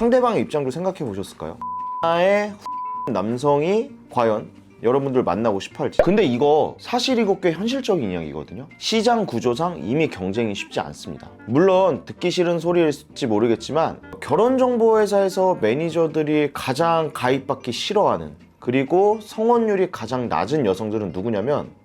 상대방의 입장도 생각해 보셨을까요? 하나의 남성이 과연 여러분들 만나고 싶어 할지. 근데 이거 사실이고 꽤 현실적인 이야기거든요. 시장 구조상 이미 경쟁이 쉽지 않습니다. 물론 듣기 싫은 소리일지 모르겠지만 결혼정보회사에서 매니저들이 가장 가입받기 싫어하는, 그리고 성혼율이 가장 낮은 여성들은 누구냐면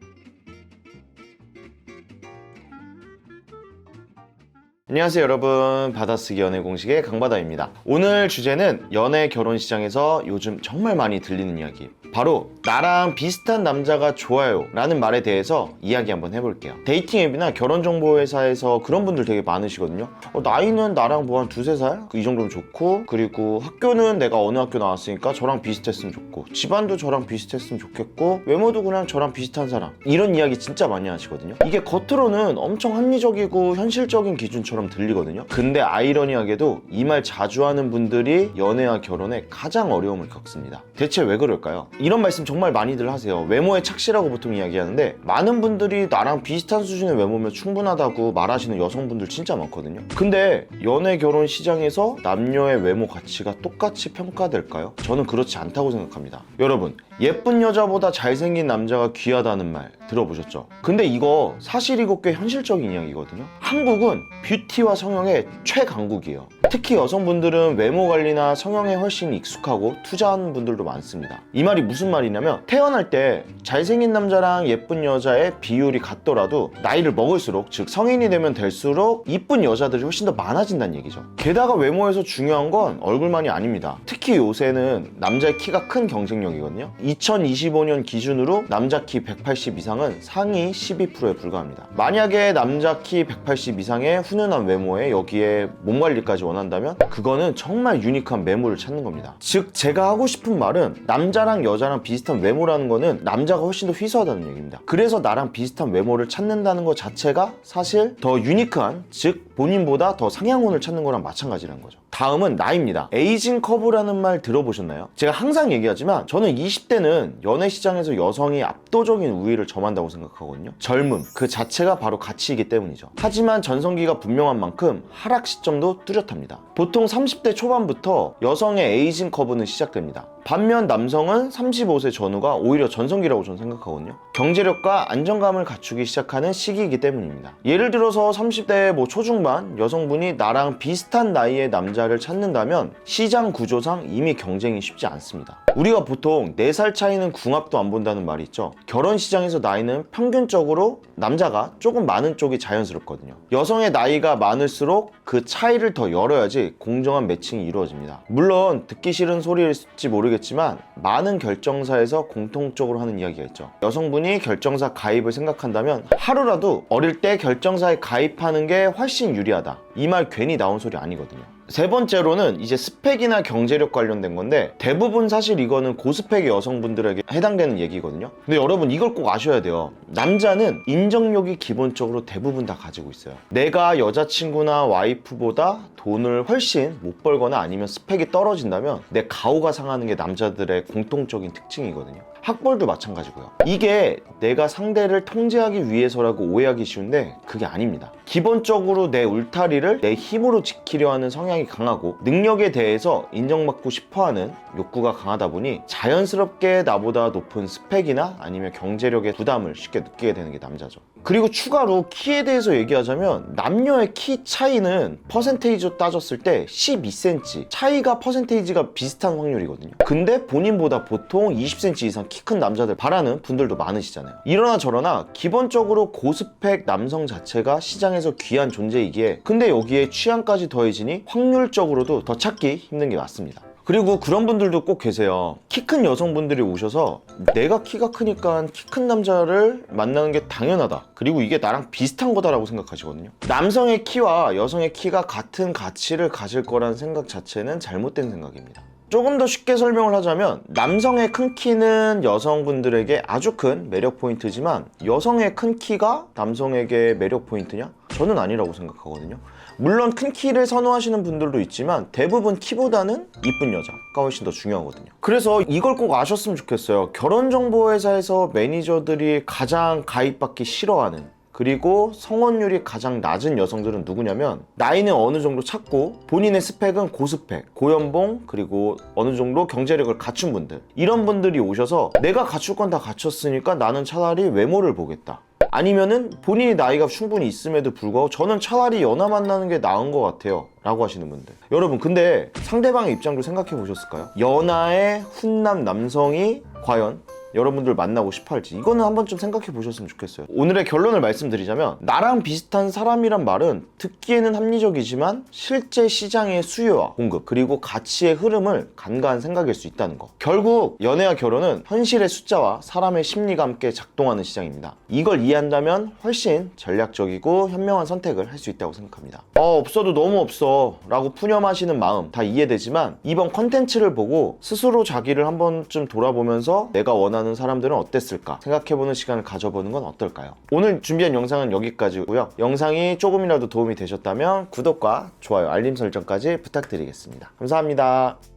안녕하세요 여러분, 받아쓰기 연애 공식의 강바다입니다. 오늘 주제는 연애 결혼 시장에서 요즘 정말 많이 들리는 이야기, 바로 나랑 비슷한 남자가 좋아요 라는 말에 대해서 이야기 한번 해볼게요. 데이팅 앱이나 결혼정보회사에서 그런 분들 되게 많으시거든요. 나이는 나랑 뭐 한 두세 살? 이 정도면 좋고, 그리고 학교는 내가 어느 학교 나왔으니까 저랑 비슷했으면 좋고, 집안도 저랑 비슷했으면 좋겠고, 외모도 그냥 저랑 비슷한 사람, 이런 이야기 진짜 많이 하시거든요. 이게 겉으로는 엄청 합리적이고 현실적인 기준처럼 들리거든요. 근데 아이러니하게도 이 말 자주 하는 분들이 연애와 결혼에 가장 어려움을 겪습니다. 대체 왜 그럴까요? 이런 말씀 정말 많이들 하세요. 외모에 착시라고 보통 이야기하는데, 많은 분들이 나랑 비슷한 수준의 외모면 충분하다고 말하시는 여성분들 진짜 많거든요. 근데 연애 결혼 시장에서 남녀의 외모 가치가 똑같이 평가될까요? 저는 그렇지 않다고 생각합니다. 여러분, 예쁜 여자보다 잘생긴 남자가 귀하다는 말 들어보셨죠? 근데 이거 사실이고 꽤 현실적인 이야기거든요. 한국은 뷰티와 성형의 최강국이에요. 특히 여성분들은 외모 관리나 성형에 훨씬 익숙하고 투자하는 분들도 많습니다. 이 말이 무슨 말이냐면, 태어날 때 잘생긴 남자랑 예쁜 여자의 비율이 같더라도 나이를 먹을수록, 즉 성인이 되면 될수록 이쁜 여자들이 훨씬 더 많아진다는 얘기죠. 게다가 외모에서 중요한 건 얼굴만이 아닙니다. 특히 요새는 남자의 키가 큰 경쟁력이거든요. 2025년 기준으로 남자 키 180 이상은 상위 12%에 불과합니다. 만약에 남자 키 180 이상의 훈훈한 외모에 여기에 몸 관리까지 원한다면 그거는 정말 유니크한 매물을 찾는 겁니다. 즉, 제가 하고 싶은 말은 남자랑 여자랑 비슷한 외모라는 거는 남자가 훨씬 더 희소하다는 얘기입니다. 그래서 나랑 비슷한 외모를 찾는다는 것 자체가 사실 더 유니크한, 즉 본인보다 더 상향혼을 찾는 거랑 마찬가지라는 거죠. 다음은 나이입니다. 에이징 커브라는 말 들어보셨나요? 제가 항상 얘기하지만 저는 20대는 연애 시장에서 여성이 압도적인 우위를 점한다고 생각하거든요. 젊음 그 자체가 바로 가치이기 때문이죠. 하지만 전성기가 분명한 만큼 하락 시점도 뚜렷합니다. 보통 30대 초반부터 여성의 에이징 커브는 시작됩니다. 반면 남성은 35세 전후가 오히려 전성기라고 저는 생각하거든요. 경제력과 안정감을 갖추기 시작하는 시기이기 때문입니다. 예를 들어서 30대 초중반 여성분이 나랑 비슷한 나이의 남자를 찾는다면 시장 구조상 이미 경쟁이 쉽지 않습니다. 우리가 보통 4살 차이는 궁합도 안 본다는 말이 있죠. 결혼 시장에서 나이는 평균적으로 남자가 조금 많은 쪽이 자연스럽거든요. 여성의 나이가 많을수록 그 차이를 더 열어야지 공정한 매칭이 이루어집니다. 물론 듣기 싫은 소리일지 모르겠지만 많은 결정사에서 공통적으로 하는 이야기가 있죠. 여성분이 결정사 가입을 생각한다면 하루라도 어릴 때 결정사에 가입하는 게 훨씬 유리하다. 이 말 괜히 나온 소리 아니거든요. 세 번째로는 이제 스펙이나 경제력 관련된 건데, 대부분 사실 이거는 고스펙의 여성분들에게 해당되는 얘기거든요. 근데 여러분 이걸 꼭 아셔야 돼요. 남자는 인정욕이 기본적으로 대부분 다 가지고 있어요. 내가 여자친구나 와이프보다 돈을 훨씬 못 벌거나 아니면 스펙이 떨어진다면 내 가오가 상하는 게 남자들의 공통적인 특징이거든요. 학벌도 마찬가지고요. 이게 내가 상대를 통제하기 위해서라고 오해하기 쉬운데 그게 아닙니다. 기본적으로 내 울타리를 내 힘으로 지키려 하는 성향이 강하고, 능력에 대해서 인정받고 싶어하는 욕구가 강하다 보니 자연스럽게 나보다 높은 스펙이나 아니면 경제력의 부담을 쉽게 느끼게 되는 게 남자죠. 그리고 추가로 키에 대해서 얘기하자면, 남녀의 키 차이는 퍼센테이지로 따졌을 때 12cm 차이가 퍼센테이지가 비슷한 확률이거든요. 근데 본인보다 보통 20cm 이상 키 큰 남자들 바라는 분들도 많으시잖아요. 이러나 저러나 기본적으로 고스펙 남성 자체가 시장에서 귀한 존재이기에, 근데 여기에 취향까지 더해지니 확률적으로도 더 찾기 힘든 게 맞습니다. 그리고 그런 분들도 꼭 계세요. 키 큰 여성분들이 오셔서 내가 키가 크니까 키 큰 남자를 만나는 게 당연하다, 그리고 이게 나랑 비슷한 거다라고 생각하시거든요. 남성의 키와 여성의 키가 같은 가치를 가질 거라는 생각 자체는 잘못된 생각입니다. 조금 더 쉽게 설명을 하자면, 남성의 큰 키는 여성분들에게 아주 큰 매력 포인트지만 여성의 큰 키가 남성에게 매력 포인트냐? 저는 아니라고 생각하거든요. 물론 큰 키를 선호하시는 분들도 있지만 대부분 키보다는 이쁜 여자가 훨씬 더 중요하거든요. 그래서 이걸 꼭 아셨으면 좋겠어요. 결혼정보회사에서 매니저들이 가장 가입받기 싫어하는, 그리고 성원율이 가장 낮은 여성들은 누구냐면 나이는 어느 정도 찾고 본인의 스펙은 고스펙, 고연봉, 그리고 어느 정도 경제력을 갖춘 분들, 이런 분들이 오셔서 내가 갖출 건 다 갖췄으니까 나는 차라리 외모를 보겠다. 아니면은 본인이 나이가 충분히 있음에도 불구하고 저는 차라리 연하 만나는 게 나은 것 같아요 라고 하시는 분들, 여러분 근데 상대방의 입장도 생각해 보셨을까요? 연하의 훈남 남성이 과연 여러분들 만나고 싶어 할지, 이거는 한 번쯤 생각해 보셨으면 좋겠어요. 오늘의 결론을 말씀드리자면 나랑 비슷한 사람이란 말은 듣기에는 합리적이지만 실제 시장의 수요와 공급 그리고 가치의 흐름을 간과한 생각일 수 있다는 거. 결국 연애와 결혼은 현실의 숫자와 사람의 심리가 함께 작동하는 시장입니다. 이걸 이해한다면 훨씬 전략적이고 현명한 선택을 할 수 있다고 생각합니다. 없어도 너무 없어 라고 푸념하시는 마음 다 이해되지만 이번 컨텐츠를 보고 스스로 자기를 한 번쯤 돌아보면서 내가 원하는 사람들은 어땠을까 생각해보는 시간을 가져보는 건 어떨까요? 오늘 준비한 영상은 여기까지고요. 영상이 조금이라도 도움이 되셨다면 구독과 좋아요, 알림 설정까지 부탁드리겠습니다. 감사합니다.